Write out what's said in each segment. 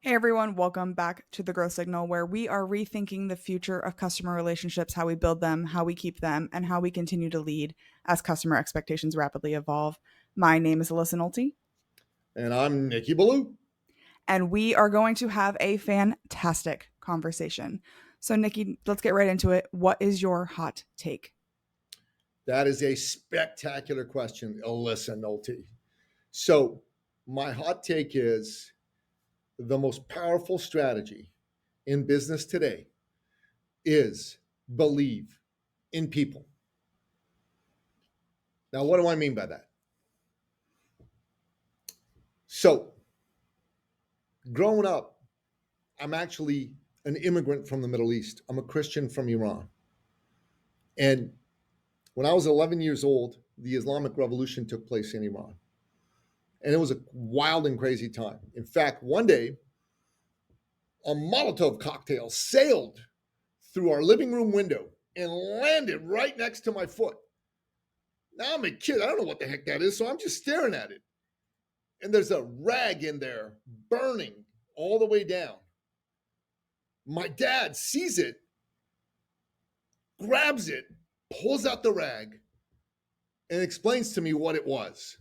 Hey everyone, welcome back to the Growth Signal, where we are rethinking the future of customer relationships, how we build them, how we keep them, and how we continue to lead as customer expectations rapidly evolve. My name is Alyssa Nolte, And I'm Nicky Billou. and we are going to have a fantastic conversation. So, Nikki, let's get right into it. What is your hot take? That is a spectacular question, Alyssa Nolte. So, my hot take is the most powerful strategy in business today is believe in people. Now, what do I mean by that? So, growing up, I'm actually an immigrant from the Middle East. I'm a Christian from Iran. And when I was 11 years old, the Islamic Revolution took place in Iran. And it was a wild and crazy time. In fact, one day, a Molotov cocktail sailed through our living room window and landed right next to my foot. Now I'm a kid. I don't know what the heck that is. So I'm just staring at it. And there's a rag in there burning all the way down. My dad sees it, grabs it, pulls out the rag, and explains to me what it was.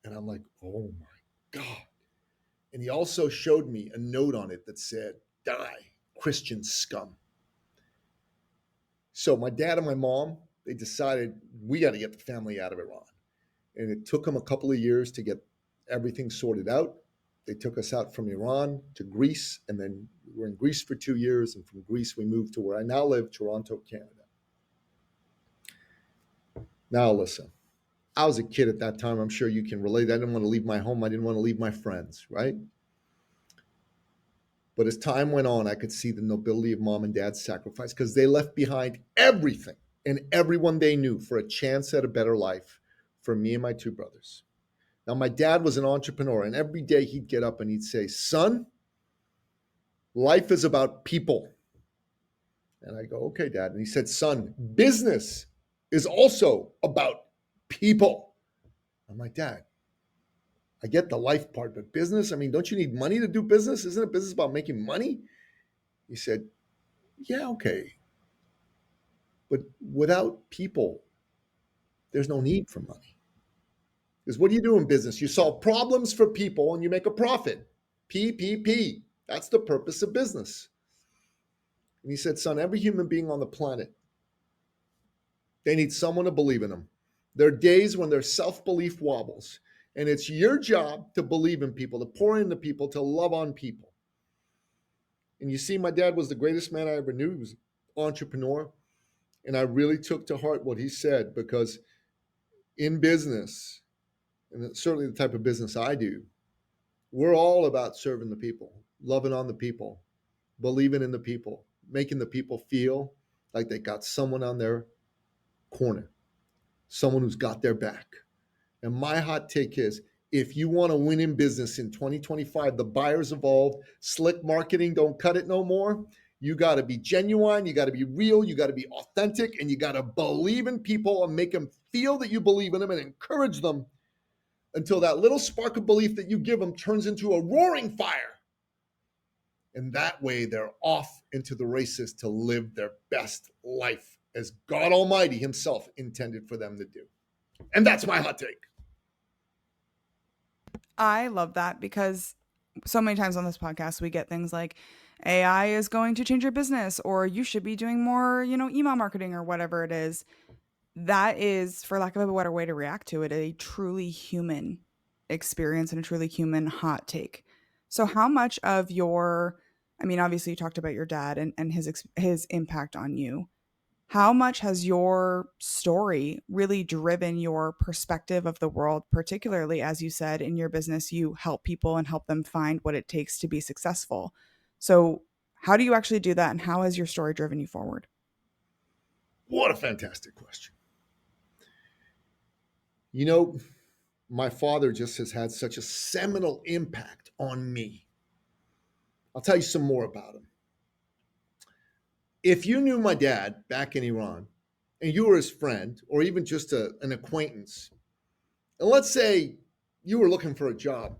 And I'm like, oh my God. And he also showed me a note on it that said, die, Christian scum. So my dad and my mom, they decided we got to get the family out of Iran. And it took them a couple of years to get everything sorted out. They took us out from Iran to Greece, and then we were in Greece for 2 years. And from Greece, we moved to where I now live, Toronto, Canada. Now, listen, I was a kid at that time. I'm sure you can relate. I didn't want to leave my home. I didn't want to leave my friends, right? But as time went on, I could see the nobility of mom and dad's sacrifice because they left behind everything and everyone they knew for a chance at a better life for me and my two brothers. Now, my dad was an entrepreneur, and every day he'd get up and he'd say, son, life is about people. And I go, okay, dad. And he said, son, business is also about people. I'm like, dad, I get the life part, but business, I mean, don't you need money to do business? Isn't it business about making money? He said, yeah, okay. But without people, there's no need for money. Because what do you do in business? You solve problems for people and you make a profit. PPP. That's the purpose of business. And he said, son, every human being on the planet, they need someone to believe in them. There are days when their self-belief wobbles. And it's your job to believe in people, to pour into people, to love on people. And you see, my dad was the greatest man I ever knew. He was an entrepreneur. And I really took to heart what he said because in business, and certainly the type of business I do, we're all about serving the people, loving on the people, believing in the people, making the people feel like they got someone on their corner, someone who's got their back. And my hot take is if you want to win in business in 2025, the buyers evolved, slick marketing don't cut it no more. You got to be genuine, you got to be real, you got to be authentic, and you got to believe in people and make them feel that you believe in them and encourage them until that little spark of belief that you give them turns into a roaring fire. And that way they're off into the races to live their best life as God Almighty Himself intended for them to do. And that's my hot take. I love that because so many times on this podcast, we get things like AI is going to change your business, or you should be doing more, email marketing or whatever it is. That is, for lack of a better way to react to it, a truly human experience and a truly human hot take. So, how much of I mean, obviously, you talked about your dad and his impact on you. How much has your story really driven your perspective of the world, particularly as you said in your business, you help people and help them find what it takes to be successful? So, how do you actually do that, and how has your story driven you forward? What a fantastic question. You know, my father just has had such a seminal impact on me. I'll tell you some more about him. If you knew my dad back in Iran and you were his friend or even just an acquaintance, and let's say you were looking for a job,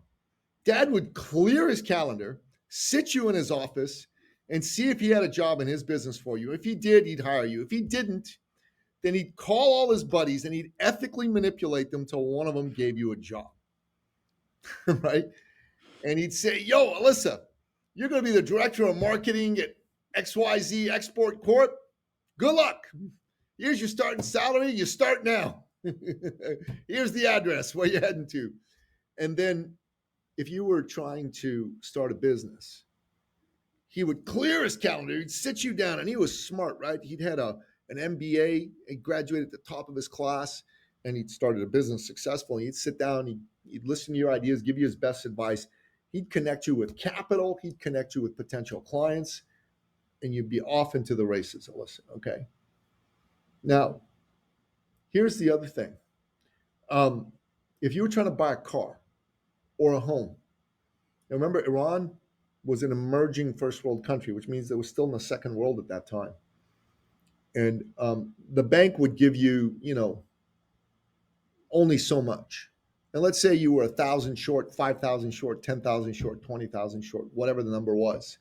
dad would clear his calendar, sit you in his office, and see if he had a job in his business for you. If he did, he'd hire you. If he didn't, then he'd call all his buddies and he'd ethically manipulate them till one of them gave you a job, right? And he'd say, yo, Alyssa, you're going to be the director of marketing at XYZ Export Corp. Good luck. Here's your starting salary. You start now. Here's the address where you're heading to. And then if you were trying to start a business, he would clear his calendar. He'd sit you down, and he was smart, right? He'd had an MBA. He graduated at the top of his class, and he'd started a business successfully. He'd sit down, he'd listen to your ideas, give you his best advice. He'd connect you with capital. He'd connect you with potential clients, and you'd be off into the races, Alyssa, okay? Now, here's the other thing. If you were trying to buy a car or a home, now remember, Iran was an emerging first world country, which means it was still in the second world at that time. And the bank would give you, only so much. And let's say you were 1,000 short, 5,000 short, 10,000 short, 20,000 short, whatever the number was.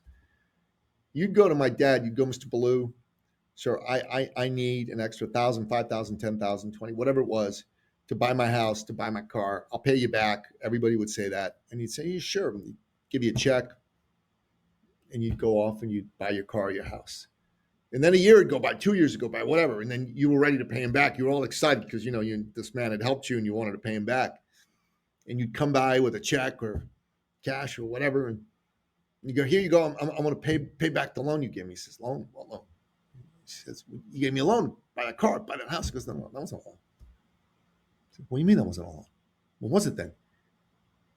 You'd go to my dad, you'd go, Mr. Billou, sir, I need an extra 1,000, 5,000, 10,000, 20, whatever it was, to buy my house, to buy my car. I'll pay you back. Everybody would say that. And he'd say, yeah, sure. And he'd give you a check, and you'd go off and you'd buy your car, your house. And then a year would go by, 2 years would go by, whatever. And then you were ready to pay him back. You were all excited because, this man had helped you and you wanted to pay him back. And you'd come by with a check or cash or whatever. And you go, here you go. I'm going to pay back the loan you gave me. He says, loan? What loan? He says, you gave me a loan, buy that car, buy that house. He goes, no, that wasn't a loan. I said, what do you mean that wasn't a loan? What was it then?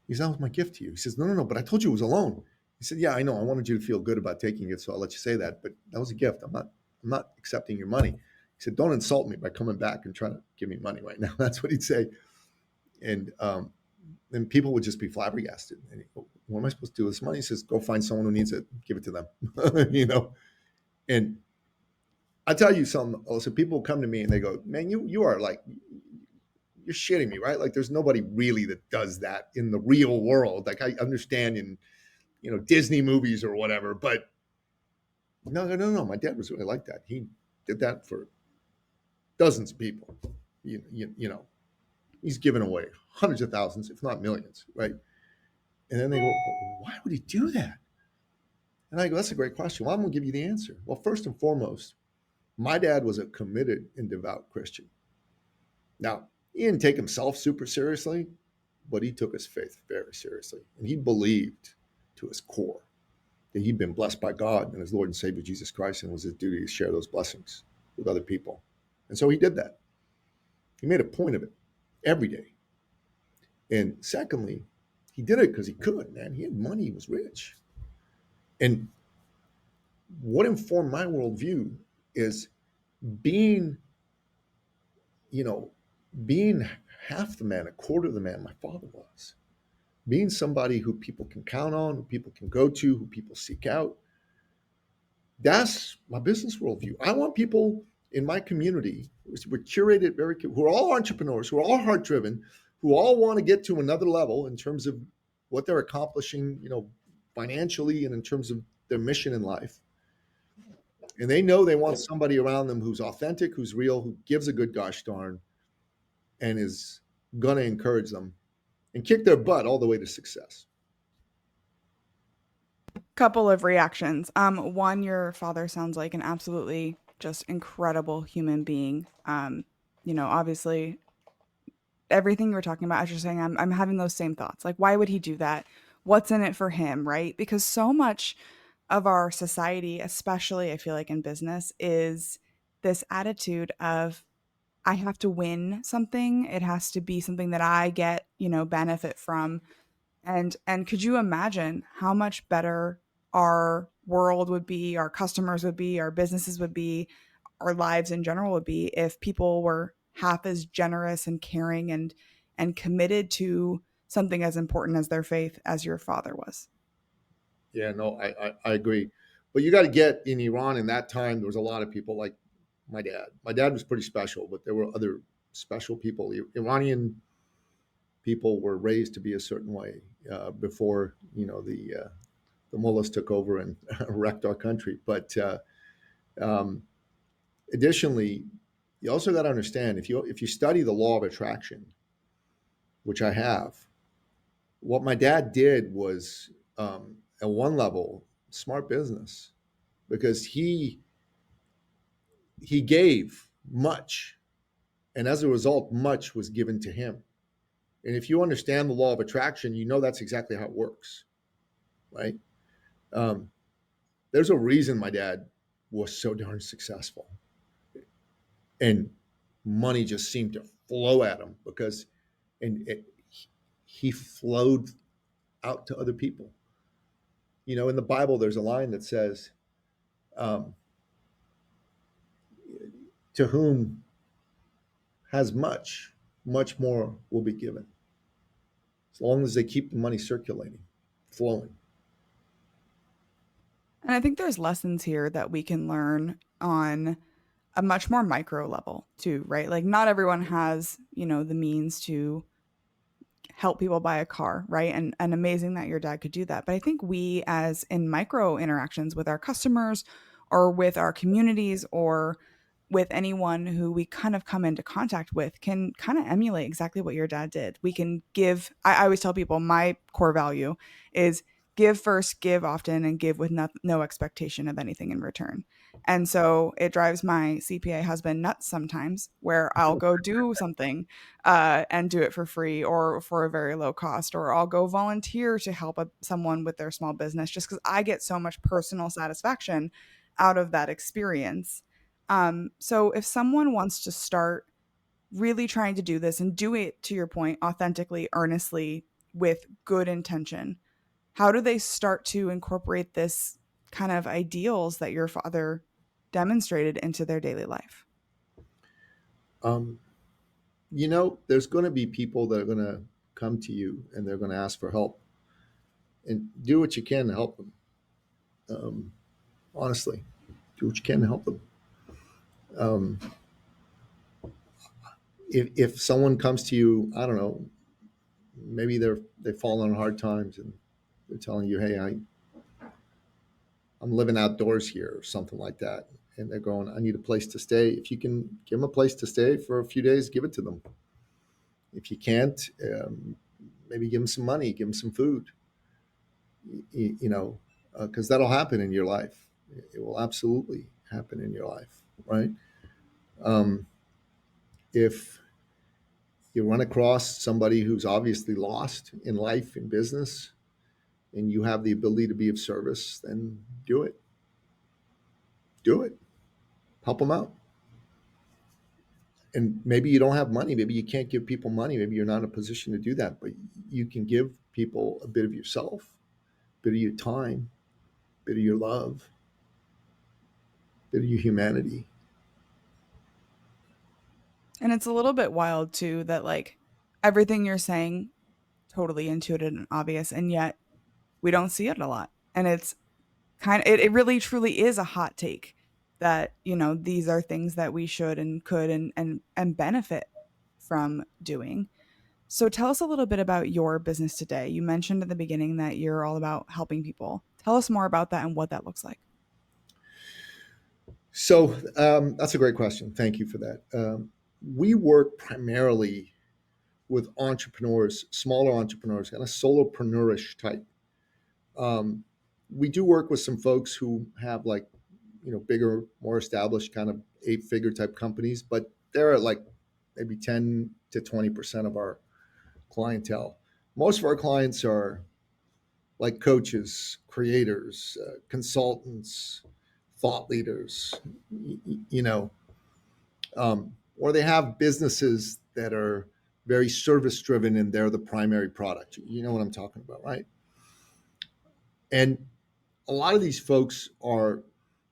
He said, that was my gift to you. He says, no, but I told you it was a loan. He said, yeah, I know. I wanted you to feel good about taking it, so I'll let you say that. But that was a gift. I'm not accepting your money. He said, don't insult me by coming back and trying to give me money right now. That's what he'd say. And then people would just be flabbergasted. And he'd go, what am I supposed to do with this money? He says, go find someone who needs it, give it to them. And I tell you something, also, people come to me and they go, man, you are like, you're shitting me, right? Like there's nobody really that does that in the real world. Like I understand in, Disney movies or whatever, but no. My dad was really like that. He did that for dozens of people. He's given away hundreds of thousands, if not millions, right? And then they go, well, why would he do that? And I go, that's a great question. Well, I'm going to give you the answer. Well, first and foremost, my dad was a committed and devout Christian. Now, he didn't take himself super seriously, but he took his faith very seriously. And he believed to his core that he'd been blessed by God and his Lord and Savior Jesus Christ, and it was his duty to share those blessings with other people. And so he did that. He made a point of it every day. And secondly, he did it because he could, man. He had money, he was rich. And what informed my worldview is being, being half the man, a quarter of the man my father was. Being somebody who people can count on, who people can go to, who people seek out. That's my business worldview. I want people in my community, we're curated who are all entrepreneurs, who are all heart-driven, who all want to get to another level in terms of what they're accomplishing, financially and in terms of their mission in life. And they know they want somebody around them who's authentic, who's real, who gives a good gosh darn, and is going to encourage them and kick their butt all the way to success. Couple of reactions. One, your father sounds like an absolutely just incredible human being. Obviously everything you were talking about as you're saying, I'm having those same thoughts. Like, why would he do that? What's in it for him, right? Because so much of our society, especially I feel like in business, is this attitude of I have to win something. It has to be something that I get, benefit from. And could you imagine how much better our world would be, our customers would be, our businesses would be, our lives in general would be if people were half as generous and caring and committed to something as important as their faith as your father was. Yeah, no, I agree. But you got to get in Iran in that time, there was a lot of people like my dad. My dad was pretty special, but there were other special people. Iranian people were raised to be a certain way before, the mullahs took over and wrecked our country. But um, additionally, you also got to understand if you study the law of attraction, which I have, what my dad did was at one level smart business because he gave much, and as a result, much was given to him. And if you understand the law of attraction, you know that's exactly how it works, right? Um, there's a reason my dad was so darn successful, and money just seemed to flow at him because, and he flowed out to other people. You know, in the Bible, there's a line that says, um, "To whom has much, much more will be given." As long as they keep the money circulating, flowing. And I think there's lessons here that we can learn on a much more micro level too, right? Like not everyone has, the means to help people buy a car, right? And amazing that your dad could do that. But I think we as in micro interactions with our customers or with our communities or with anyone who we kind of come into contact with can kind of emulate exactly what your dad did. We can give, I always tell people my core value is give first, give often, and give with no expectation of anything in return. And so it drives my CPA husband nuts sometimes where I'll go do something and do it for free or for a very low cost, or I'll go volunteer to help someone with their small business just because I get so much personal satisfaction out of that experience. So if someone wants to start really trying to do this and do it, to your point, authentically, earnestly, with good intention, how do they start to incorporate this kind of ideals that your father demonstrated into their daily life? Um, there's going to be people that are going to come to you and they're going to ask for help, and do what you can to help them. Um, Honestly, do what you can to help them. Um, if someone comes to you, I don't know, maybe they've fallen on hard times and they're telling you, "Hey, I'm living outdoors here," or something like that, and they're going, "I need a place to stay." If you can give them a place to stay for a few days, give it to them. If you can't, maybe give them some money, give them some food. Because that'll happen in your life. It will absolutely happen in your life, right? Um, if you run across somebody who's obviously lost in life, in business, and you have the ability to be of service, then do it. Do it. Help them out. And maybe you don't have money. Maybe you can't give people money. Maybe you're not in a position to do that. But you can give people a bit of yourself, a bit of your time, a bit of your love, a bit of your humanity. And it's a little bit wild too that like everything you're saying totally intuitive and obvious, and yet we don't see it a lot. And it's it really truly is a hot take that, these are things that we should and could and benefit from doing. So tell us a little bit about your business today. You mentioned at the beginning that you're all about helping people. Tell us more about that and what that looks like. So that's a great question. Thank you for that. We work primarily with entrepreneurs, smaller entrepreneurs, kind of solopreneurish type. Um, we do work with some folks who have like, bigger, more established kind of 8-figure type companies, but they're at like maybe 10 to 20% of our clientele. Most of our clients are like coaches, creators, consultants, thought leaders, you know, or they have businesses that are very service driven and they're the primary product. You know what I'm talking about, right? And a lot of these folks are,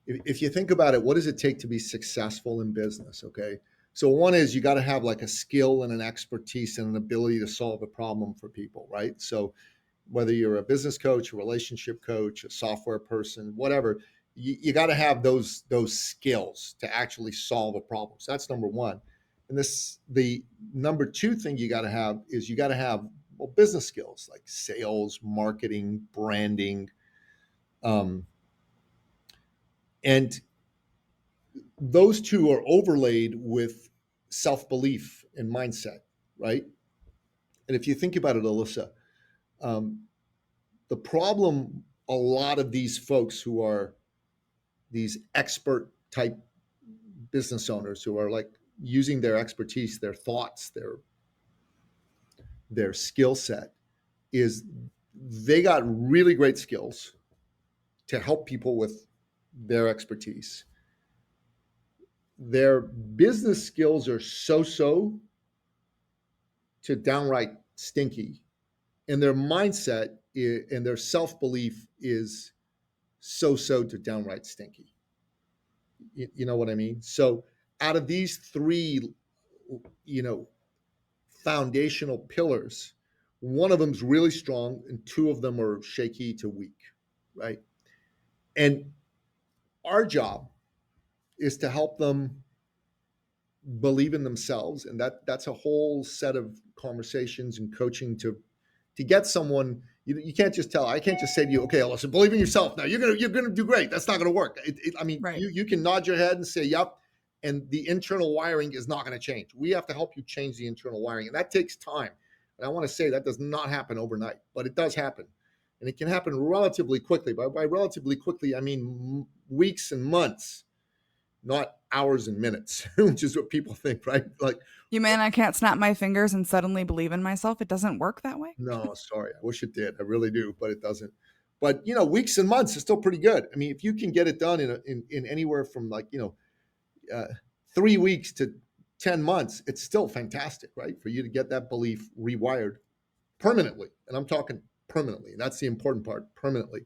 if you think about it, what does it take to be successful in business? Okay. So one is you got to have like a skill and an expertise and an ability to solve a problem for people, right? So whether you're a business coach, a relationship coach, a software person, whatever, you got to have those skills to actually solve a problem. So that's number one. And the number two thing you got to have is you got to have, well, business skills like sales, marketing, branding, Um, and those two are overlaid with self-belief and mindset, right? And if you think about it, Alyssa, um, the problem a lot of these folks who are these expert type business owners who are like using their expertise, their thoughts, their skill set is they got really great skills to help people with their expertise. Their business skills are so to downright stinky, and their mindset and their self belief is so to downright stinky. You know what I mean? So, out of these three, you know, foundational pillars, one of them's really strong, and two of them are shaky to weak, right? And our job is to help them believe in themselves, and that's a whole set of conversations and coaching to get someone. You can't just tell. I can't just say to you, okay, Alyssa, believe in yourself. Now you're gonna do great. That's not gonna work. I mean, Right. you can nod your head and say yep, and the internal wiring is not going to change. We have to help you change the internal wiring, and that takes time. And I want to say that does not happen overnight, but it does happen, and it can happen relatively quickly. By relatively quickly, I mean weeks and months, not hours and minutes, which is what people think, right? Like, You mean I can't snap my fingers and suddenly believe in myself? It doesn't work that way? no, sorry, I wish it did. I really do, but it doesn't. But weeks and months is still pretty good. I mean, if you can get it done in anywhere from like 3 weeks to 10 months, it's still fantastic, right? For you to get that belief rewired permanently, and I'm talking permanently. And that's the important part, permanently.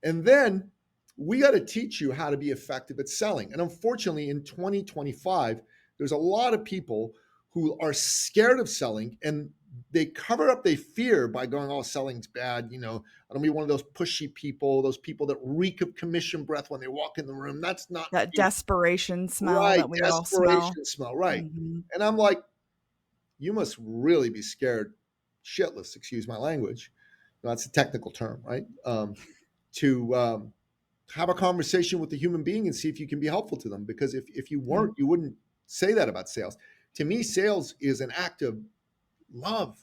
And then we got to teach you how to be effective at selling. And unfortunately, in 2025, there's a lot of people who are scared of selling and they cover up their fear by going, oh, selling's bad. I don't be one of those pushy people, those people that reek of commission breath when they walk in the room. That's not That me. desperation smell Right. that we all smell. Desperation smell. Right. Mhm. And I'm like, you must really be scared shitless, excuse my language. That's a technical term, right? To have a conversation with a human being and see if you can be helpful to them. Because if you Yeah, weren't, you wouldn't say that about sales. To me, sales is an act of love,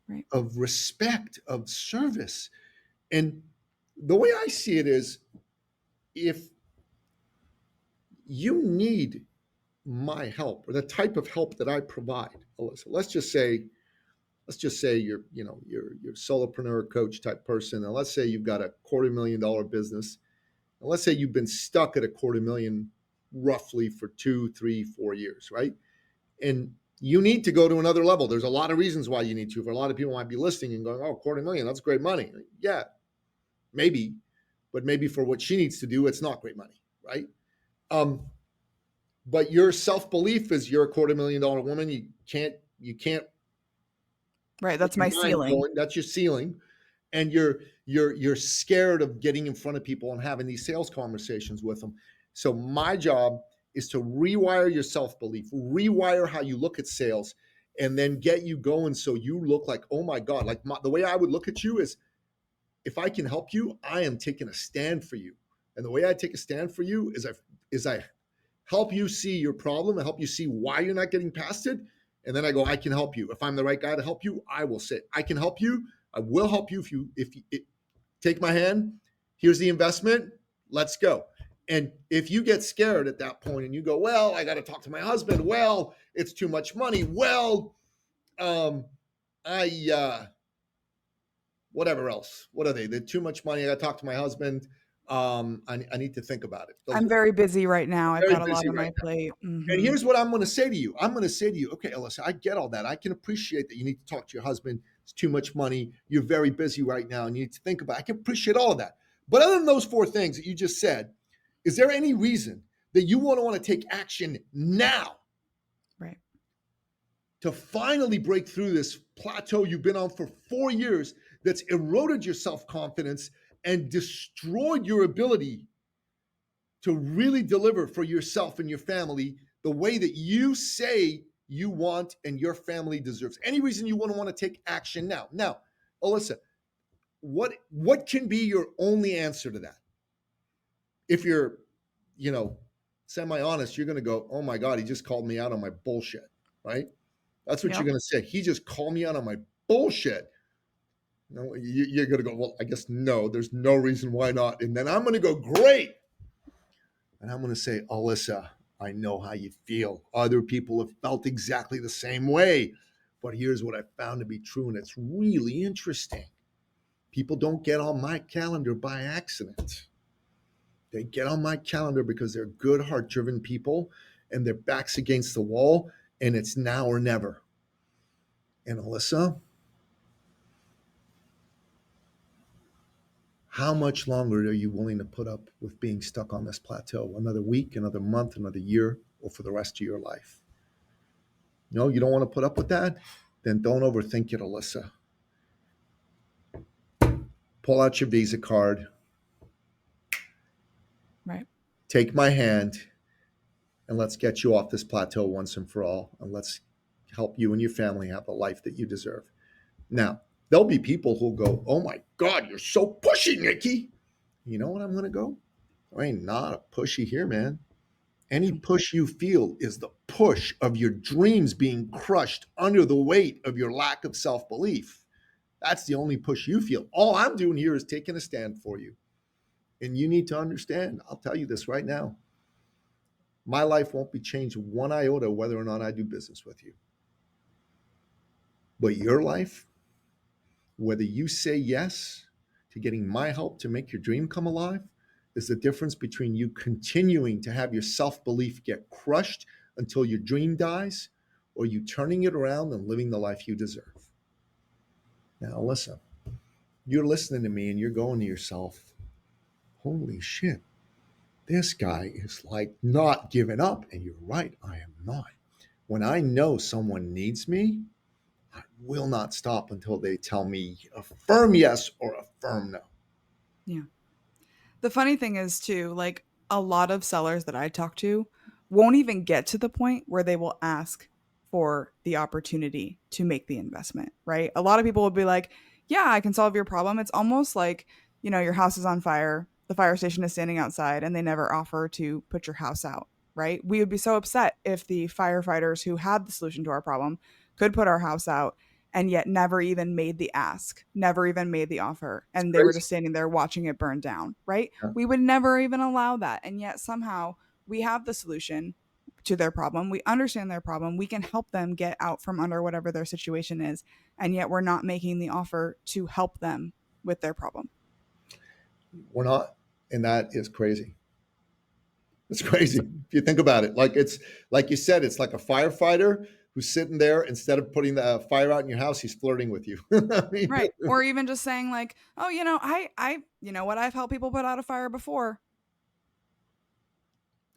right. of respect, of service. And the way I see it is if you need my help or the type of help that I provide, Alyssa, let's just say you're solopreneur coach type person. And let's say you've got a $250,000 business. And let's say you've been stuck at a 250,000 roughly for 2, 3, 4 years, right? And you need to go to another level. There's a lot of reasons why you need to. For a lot of people might be listening and going, oh, 250,000, that's great money. Yeah, maybe, but maybe for what she needs to do, it's not great money, right? Um, but your self-belief is you're a $250,000 woman. You can't Right, get that's your my mind ceiling. going. That's your ceiling. And you're scared of getting in front of people and having these sales conversations with them. So my job is to rewire your self-belief, rewire how you look at sales, and then get you going so you look like, oh my God, like the way I would look at you is if I can help you, I am taking a stand for you. And the way I take a stand for you is I help you see your problem and help you see why you're not getting past it. And then I go, I can help you. If I'm the right guy to help you, I will say, I can help you. I will help you if you take my hand. Here's the investment. Let's go. And if you get scared at that point and you go, well, I got to talk to my husband. Well, it's too much money. Well, I whatever else. What are they? They're too much money. I got to talk to my husband. I need to think about it. Those I'm are very busy right now. I've very got a lot busy on right my now. plate. And Mhm. here's what I'm going to say to you. I'm going to say to you, okay, Alyssa, I get all that. I can appreciate that you need to talk to your husband. It's too much money. You're very busy right now and you need to think about it. I can appreciate all of that. But other than those four things that you just said, is there any reason that you want to take action now Right. to finally break through this plateau you've been on for 4 years that's eroded your self-confidence and destroyed your ability to really deliver for yourself and your family the way that you say you want and your family deserves? Any reason you want to take action now? Now, Alyssa, what can be your only answer to that? If you're, you know, semi-honest, you're going to go, "Oh my God, he just called me out on my bullshit," right? That's what you're Yep. going to say. He just called me out on my bullshit. No, you're going to go, "Well, I guess no. There's no reason why not." And then I'm going to go, "Great," and I'm going to say, "Alyssa, I know how you feel. Other people have felt exactly the same way, but here's what I found to be true, and it's really interesting. People don't get on my calendar by accident. They get on my calendar because they're good, heart driven people and their back's against the wall, and it's now or never." And Alyssa, how much longer are you willing to put up with being stuck on this plateau? Another week, another month, another year, or for the rest of your life? No, you don't want to put up with that? Then don't overthink it, Alyssa. Pull out your Visa card, Right. take my hand, and let's get you off this plateau once and for all. And let's help you and your family have the life that you deserve. Now, there'll be people who'll go, "Oh my God, you're so pushy, Nicky." You know what I'm going to go? I ain't not a pushy here, man. Any push you feel is the push of your dreams being crushed under the weight of your lack of self belief. That's the only push you feel. All I'm doing here is taking a stand for you. And you need to understand, I'll tell you this right now. My life won't be changed one iota whether or not I do business with you. But your life, whether you say yes to getting my help to make your dream come alive, is the difference between you continuing to have your self belief get crushed until your dream dies, or you turning it around and living the life you deserve. Now, listen, you're listening to me and you're going to yourself, "Holy shit, this guy is like not giving up." And you're right, I am not. When I know someone needs me, I will not stop until they tell me a firm yes or a firm no. Yeah. The funny thing is too, like a lot of sellers that I talk to won't even get to the point where they will ask for the opportunity to make the investment, right? A lot of people will be like, "Yeah, I can solve your problem." It's almost like, your house is on fire, the fire station is standing outside, and they never offer to put your house out, right? We would be so upset if the firefighters who had the solution to our problem could put our house out and yet never even made the ask, never even made the offer, It's and they were crazy. just standing there watching it burn down, right? Yeah. We would never even allow that. And yet somehow we have the solution to their problem. We understand their problem. We can help them get out from under whatever their situation is. And yet we're not making the offer to help them with their problem. We're not. And that is crazy. It's crazy So, if you think about it. Like it's like you said, it's like a firefighter who's sitting there instead of putting the fire out in your house, he's flirting with you. I mean, right. Or even just saying like, "Oh, you know what? I've helped people put out a fire before."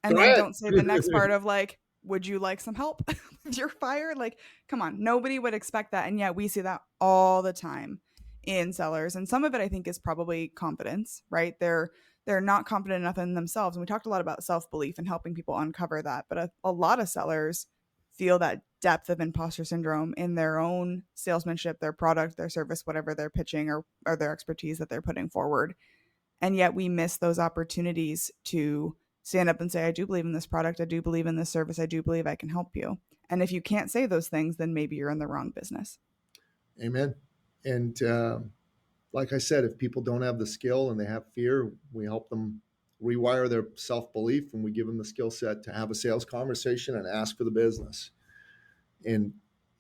go And then ahead. don't say the next part of like, "Would you like some help with your fire?" Like, come on, nobody would expect that. And yet we see that all the time in sellers. And some of it I think is probably confidence, right? They're not confident enough in themselves. And we talked a lot about self-belief and helping people uncover that. But a lot of sellers feel that depth of imposter syndrome in their own salesmanship, their product, their service, whatever they're pitching or their expertise that they're putting forward. And yet we miss those opportunities to stand up and say, "I do believe in this product. I do believe in this service. I do believe I can help you." And if you can't say those things, then maybe you're in the wrong business. Amen. And like I said, if people don't have the skill and they have fear, we help them rewire their self belief and we give them the skill set to have a sales conversation and ask for the business. And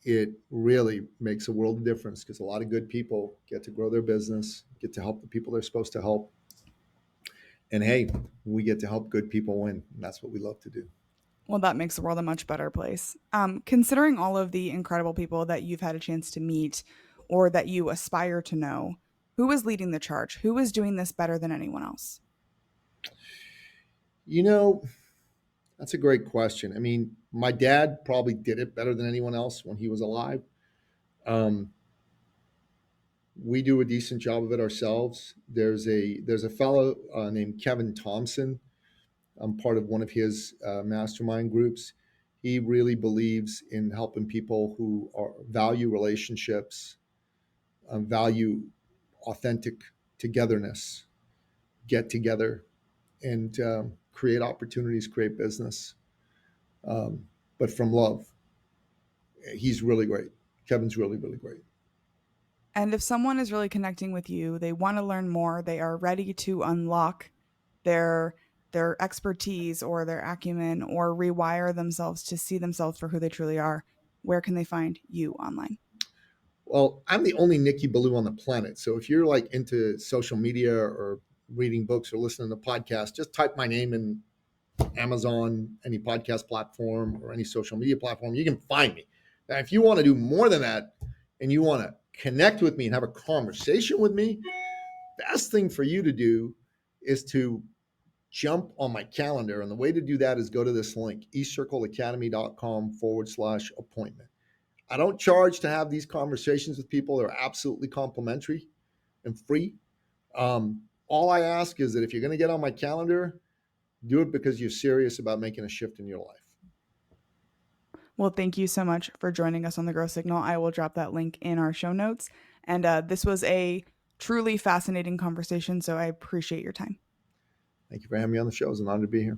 it really makes a world of difference because a lot of good people get to grow their business, get to help the people they're supposed to help. And hey, we get to help good people win. And that's what we love to do. Well, that makes the world a much better place. Considering all of the incredible people that you've had a chance to meet or that you aspire to know, who is leading the charge? Who is doing this better than anyone else? You know, that's a great question. I mean, my dad probably did it better than anyone else when he was alive. Um, we do a decent job of it ourselves. There's a fellow named Kevin Thompson. I'm part of one of his mastermind groups. He really believes in helping people who value relationships, value authentic togetherness get together and create opportunities, create business, but from love. He's really great. Kevin's really, really great. And if someone is really connecting with you, they want to learn more, they are ready to unlock their their expertise or their acumen or rewire themselves to see themselves for who they truly are, where can they find you online? Well, I'm the only Nicky Billou on the planet. So if you're like into social media or reading books or listening to podcasts, just type my name in Amazon, any podcast platform or any social media platform. You can find me. Now, if you want to do more than that and you want to connect with me and have a conversation with me, best thing for you to do is to jump on my calendar. And the way to do that is go to this link, eCircleacademy.com/appointment. I don't charge to have these conversations with people. They're absolutely complimentary and free. All I ask is that if you're going to get on my calendar, do it because you're serious about making a shift in your life. Well, thank you so much for joining us on the Growth Signal. I will drop that link in our show notes. And this was a truly fascinating conversation, so I appreciate your time. Thank you for having me on the show. It was an honor to be here.